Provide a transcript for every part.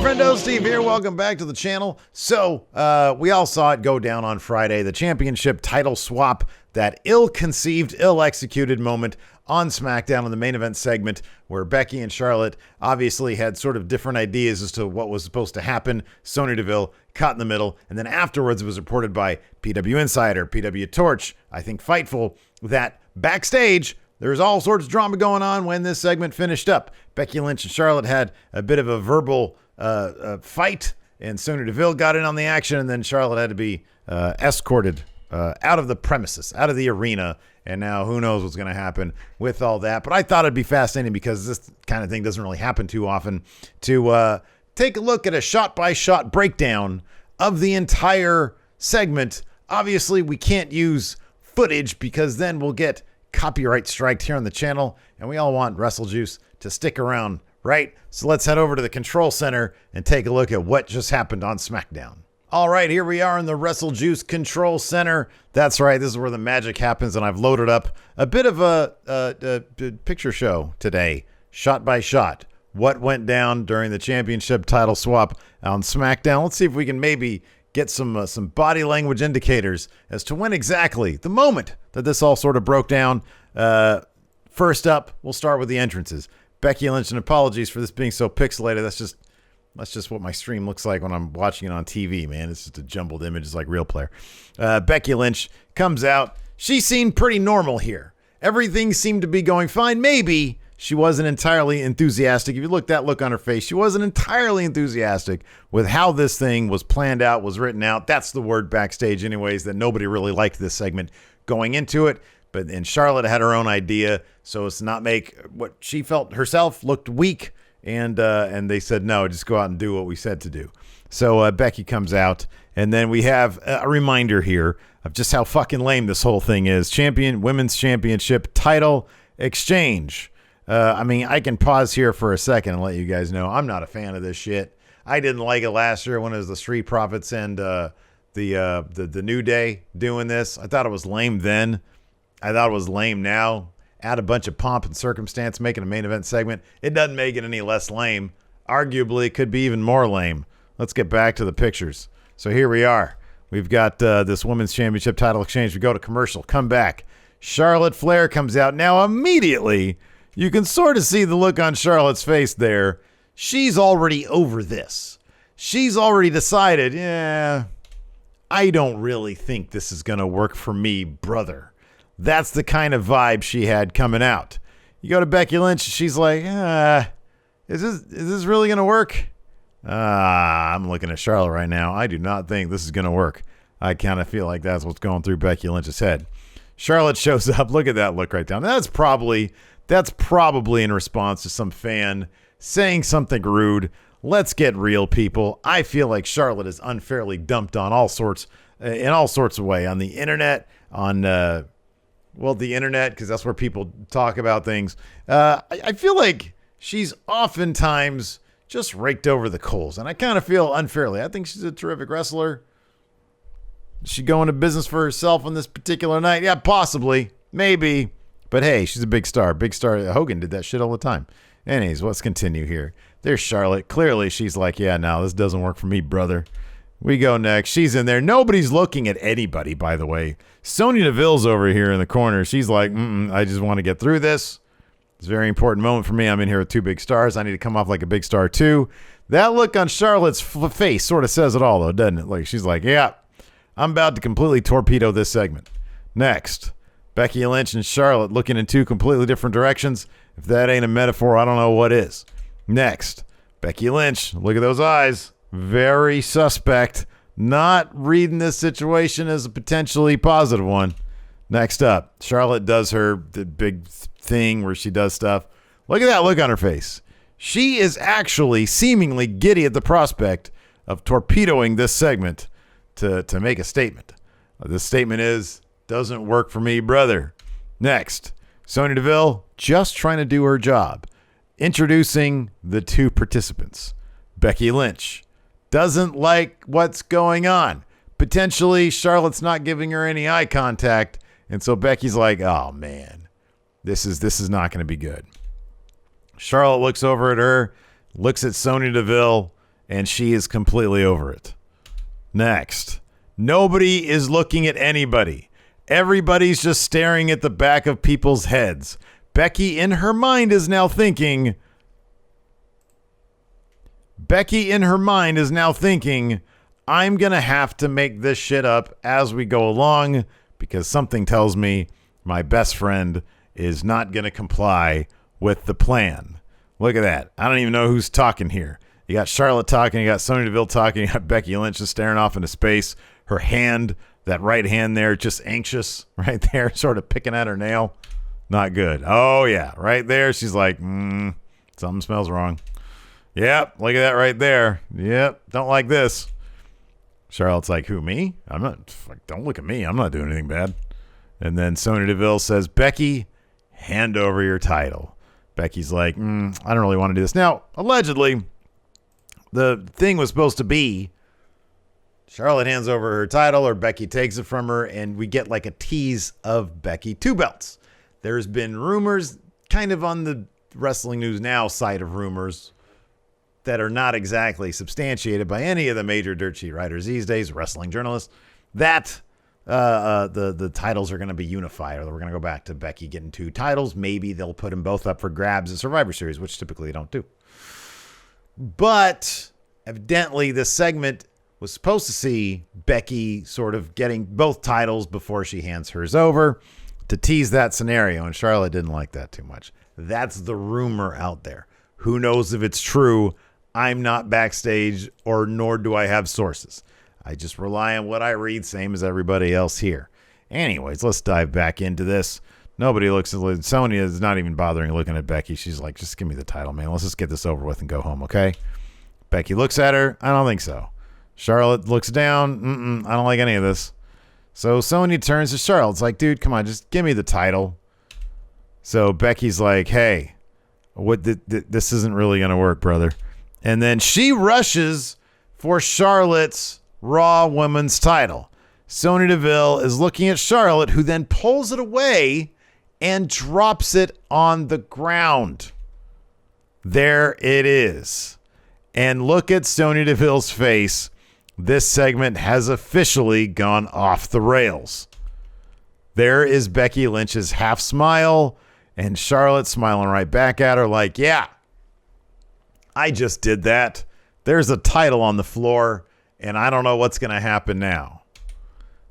friendo, Steve here. Welcome back to the channel. So, we all saw it go down on Friday. The championship title swap, that ill-conceived, ill-executed moment on SmackDown in the main event segment where Becky and Charlotte obviously had sort of different ideas as to what was supposed to happen. Sonya Deville caught in the middle. And then afterwards it was reported by PW Insider, PW Torch, I think Fightful, that backstage there was all sorts of drama going on when this segment finished up. Becky Lynch and Charlotte had a bit of a verbal fight, and Sonya Deville got in on the action, and then Charlotte had to be escorted out of the premises, out of the arena, and now who knows what's going to happen with all that. But I thought it'd be fascinating because this kind of thing doesn't really happen too often, to take a look at a shot-by-shot breakdown of the entire segment. Obviously, we can't use footage because then we'll get copyright striked here on the channel, and we all want WrestleJuice to stick around, right? So let's head over to the control center and take a look at what just happened on SmackDown. All right, here we are in the WrestleJuice control center. That's right, this is where the magic happens, and I've loaded up a bit of a picture show today, shot by shot. What went down during the championship title swap on SmackDown? Let's see if we can maybe get some body language indicators as to when exactly, the moment that this all sort of broke down. First up, we'll start with the entrances. Becky Lynch, and apologies for this being so pixelated. That's just what my stream looks like when I'm watching it on TV, man. It's just a jumbled image. It's like Real Player. Becky Lynch comes out. She seemed pretty normal here. Everything seemed to be going fine. Maybe she wasn't entirely enthusiastic. If you look that look on her face, she wasn't entirely enthusiastic with how this thing was planned out, was written out. That's the word backstage anyways, that nobody really liked this segment going into it. And Charlotte had her own idea, so as to not make what she felt herself looked weak. And they said, no, just go out and do what we said to do. So Becky comes out, and then we have a reminder here of just how fucking lame this whole thing is. Women's Championship title exchange. I mean, I can pause here for a second and let you guys know I'm not a fan of this shit. I didn't like it last year when it was the Street Profits and the New Day doing this. I thought it was lame then. I thought it was lame now. Add a bunch of pomp and circumstance, making a main event segment. It doesn't make it any less lame. Arguably, it could be even more lame. Let's get back to the pictures. So here we are. We've got this Women's Championship title exchange. We go to commercial. Come back. Charlotte Flair comes out. Now, immediately, you can sort of see the look on Charlotte's face there. She's already over this. She's already decided, yeah, I don't really think this is going to work for me, brother. That's the kind of vibe she had coming out. You go to Becky Lynch, she's like, is this really going to work? I'm looking at Charlotte right now. I do not think this is going to work. I kind of feel like that's what's going through Becky Lynch's head. Charlotte shows up. Look at that look right down. That's probably in response to some fan saying something rude. Let's get real, people. I feel like Charlotte is unfairly dumped on in all sorts of ways. On the internet, on the internet, because that's where people talk about things. I feel like she's oftentimes just raked over the coals, and I kind of feel unfairly. I think she's a terrific wrestler. Is she going to business for herself on this particular night? Yeah, possibly. Maybe. But hey, she's a big star. Big star. Hogan did that shit all the time. Anyways, let's continue here. There's Charlotte. Clearly, she's like, yeah, no, this doesn't work for me, brother. We go next. She's in there. Nobody's looking at anybody, by the way. Sonya Deville's over here in the corner. She's like, I just want to get through this. It's a very important moment for me. I'm in here with two big stars. I need to come off like a big star, too. That look on Charlotte's face sort of says it all, though, doesn't it? Like, she's like, yeah, I'm about to completely torpedo this segment. Next, Becky Lynch and Charlotte looking in two completely different directions. If that ain't a metaphor, I don't know what is. Next, Becky Lynch. Look at those eyes. Very suspect. Not reading this situation as a potentially positive one. Next up, Charlotte does the big thing where she does stuff. Look at that look on her face. She is actually seemingly giddy at the prospect of torpedoing this segment to make a statement. This statement is, doesn't work for me, brother. Next, Sonya Deville just trying to do her job. Introducing the two participants. Becky Lynch doesn't like what's going on. Potentially, Charlotte's not giving her any eye contact, and so Becky's like, oh, man, this is not going to be good. Charlotte looks over at her, looks at Sonya Deville, and she is completely over it. Next, nobody is looking at anybody. Everybody's just staring at the back of people's heads. Becky in her mind is now thinking, I'm going to have to make this shit up as we go along because something tells me my best friend is not going to comply with the plan. Look at that. I don't even know who's talking here. You got Charlotte talking, you got Sonya Deville talking, you got Becky Lynch just staring off into space. Her hand, that right hand there, just anxious right there, sort of picking at her nail. Not good. Oh, yeah. Right there, she's like, something smells wrong. Yep, look at that right there. Yep, don't like this. Charlotte's like, who, me? Don't look at me. I'm not doing anything bad. And then Sonya Deville says, Becky, hand over your title. Becky's like, I don't really want to do this. Now, allegedly, the thing was supposed to be Charlotte hands over her title or Becky takes it from her, and we get like a tease of Becky 2 belts. There's been rumors kind of on the Wrestling News Now side of rumors that are not exactly substantiated by any of the major dirt sheet writers these days, wrestling journalists, that the titles are going to be unified, or we're going to go back to Becky getting 2 titles. Maybe they'll put them both up for grabs at Survivor Series, which typically they don't do. But evidently this segment was supposed to see Becky sort of getting both titles before she hands hers over to tease that scenario, and Charlotte didn't like that too much. That's the rumor out there. Who knows if it's true? I'm not backstage, or nor do I have sources. I just rely on what I read, same as everybody else here. Anyways, let's dive back into this. Nobody looks at Sonya is not even bothering looking at Becky. She's like, just give me the title, man. Let's just get this over with and go home, okay? Becky looks at her. I don't think so. Charlotte looks down. I don't like any of this. So Sonya turns to Charlotte. It's like, dude, come on, just give me the title. So Becky's like, hey, this isn't really going to work, brother. And then she rushes for Charlotte's Raw Women's title. Sonya Deville is looking at Charlotte, who then pulls it away and drops it on the ground. There it is. And look at Sonya Deville's face. This segment has officially gone off the rails. There is Becky Lynch's half smile, and Charlotte smiling right back at her like, yeah, I just did that. There's a title on the floor, and I don't know what's going to happen now.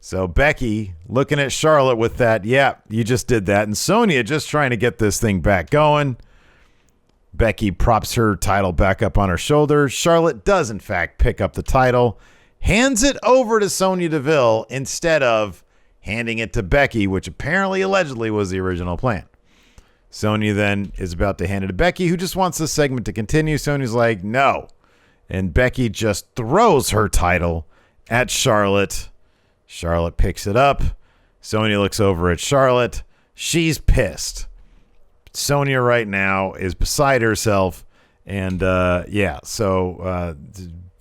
So Becky looking at Charlotte with that, yeah, you just did that. And Sonya just trying to get this thing back going. Becky props her title back up on her shoulder. Charlotte does, in fact, pick up the title, hands it over to Sonya Deville instead of handing it to Becky, which apparently, allegedly, was the original plan. Sonya then is about to hand it to Becky, who just wants this segment to continue. Sonya's like, no. And Becky just throws her title at Charlotte. Charlotte picks it up. Sonya looks over at Charlotte. She's pissed. Sonya right now is beside herself. And so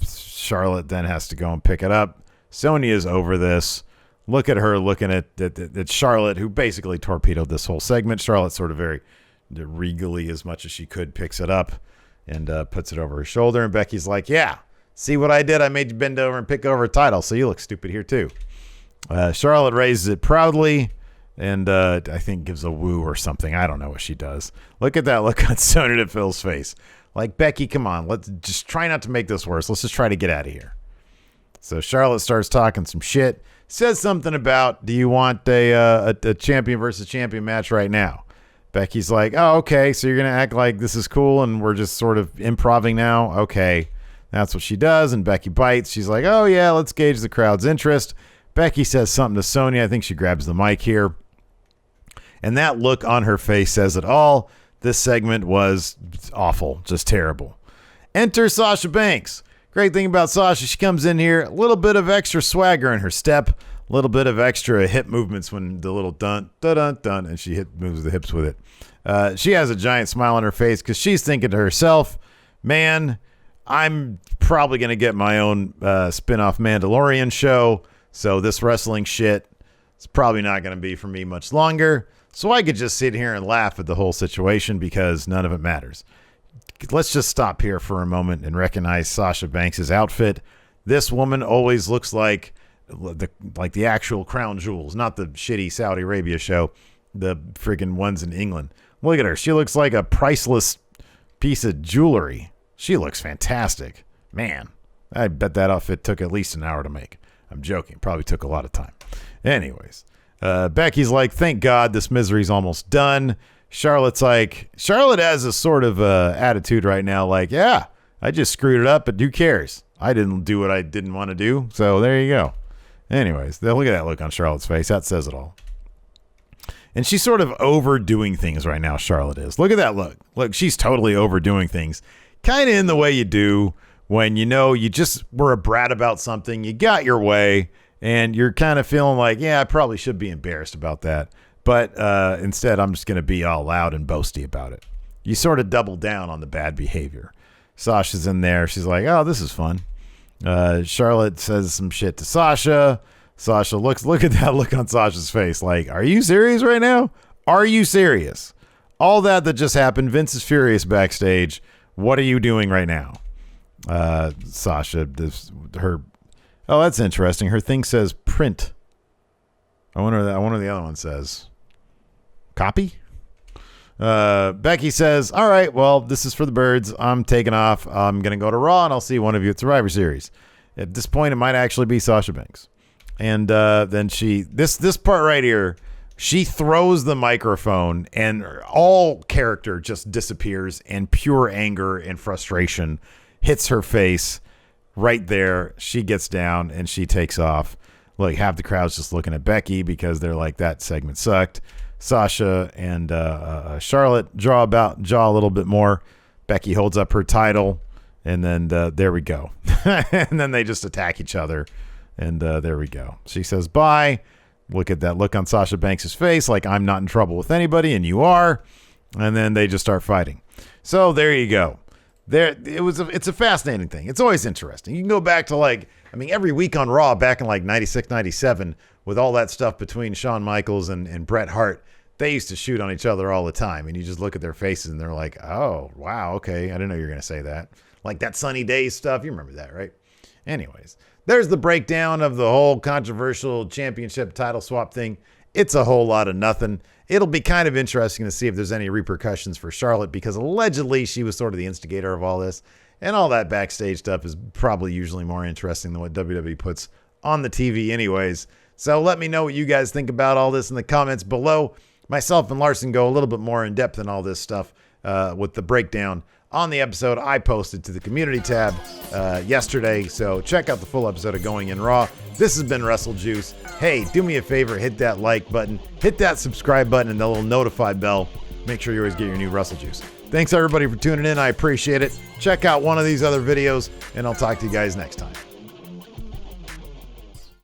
Charlotte then has to go and pick it up. Sonya is over this. Look at her looking at Charlotte, who basically torpedoed this whole segment. Charlotte sort of very regally, as much as she could, picks it up and puts it over her shoulder. And Becky's like, yeah, see what I did? I made you bend over and pick over a title, so you look stupid here too. Charlotte raises it proudly and I think gives a woo or something. I don't know what she does. Look at that look on Sonya Deville's face. Like, Becky, come on. Let's just try not to make this worse. Let's just try to get out of here. So Charlotte starts talking some shit. Says something about, do you want a champion versus champion match right now? Becky's like, oh, okay, so you're going to act like this is cool and we're just sort of improvising now? Okay, that's what she does, and Becky bites. She's like, oh, yeah, let's gauge the crowd's interest. Becky says something to Sonya. I think she grabs the mic here. And that look on her face says it all. This segment was awful, just terrible. Enter Sasha Banks. Great thing about Sasha, she comes in here, a little bit of extra swagger in her step, a little bit of extra hip movements when the little dun, dun, dun, dun, and she moves the hips with it. She has a giant smile on her face because she's thinking to herself, man, I'm probably going to get my own spin-off Mandalorian show, so this wrestling shit is probably not going to be for me much longer. So I could just sit here and laugh at the whole situation because none of it matters. let's just stop here for a moment and recognize Sasha Banks' outfit. This woman always looks like the actual crown jewels, not the shitty Saudi Arabia show, the freaking ones in England. Look at her. She looks like a priceless piece of jewelry. She looks fantastic. Man, I bet that outfit took at least an hour to make. I'm joking. Probably took a lot of time. Anyways, Becky's like, thank God this misery's almost done. Charlotte has a sort of attitude right now, like, yeah, I just screwed it up, but who cares? I didn't do what I didn't want to do, so there you go. Anyways, look at that look on Charlotte's face. That says it all. And she's sort of overdoing things right now, Charlotte is. Look at that look. Look, she's totally overdoing things. Kind of in the way you do when you know you just were a brat about something, you got your way, and you're kind of feeling like, yeah, I probably should be embarrassed about that. But instead, I'm just going to be all loud and boasty about it. You sort of double down on the bad behavior. Sasha's in there. She's like, oh, this is fun. Charlotte says some shit to Sasha. Sasha look at that look on Sasha's face. Like, are you serious right now? Are you serious? All that just happened. Vince is furious backstage. What are you doing right now? Sasha, oh, that's interesting. Her thing says print. I wonder what the other one says. Copy? Becky says, all right, well, this is for the birds. I'm taking off. I'm going to go to Raw, and I'll see one of you at Survivor Series. At this point, it might actually be Sasha Banks. And then this part right here, she throws the microphone, and all character just disappears, and pure anger and frustration hits her face right there. She gets down, and she takes off. Like, half the crowd's just looking at Becky because they're like, that segment sucked. Sasha and Charlotte draw a little bit more. Becky holds up her title, and then there we go. And then they just attack each other, and there we go. She says bye. Look at that look on Sasha Banks' face, like I'm not in trouble with anybody, and you are. And then they just start fighting. So there you go. It's a fascinating thing. It's always interesting. You can go back to every week on Raw back in 96, 97 with all that stuff between Shawn Michaels and Bret Hart. They used to shoot on each other all the time, and you just look at their faces and they're like, oh, wow, okay. I didn't know you were going to say that. Like that Sunny Days stuff. You remember that, right? Anyways, there's the breakdown of the whole controversial championship title swap thing. It's a whole lot of nothing. It'll be kind of interesting to see if there's any repercussions for Charlotte, because allegedly she was sort of the instigator of all this, and all that backstage stuff is probably usually more interesting than what WWE puts on the TV anyways. So let me know what you guys think about all this in the comments below. Myself and Larson go a little bit more in depth in all this stuff with the breakdown on the episode I posted to the community tab yesterday. So check out the full episode of Going In Raw. This has been Wrestle Juice. Hey, do me a favor, hit that like button, hit that subscribe button, and the little notify bell. Make sure you always get your new Wrestle Juice. Thanks everybody for tuning in. I appreciate it. Check out one of these other videos, and I'll talk to you guys next time.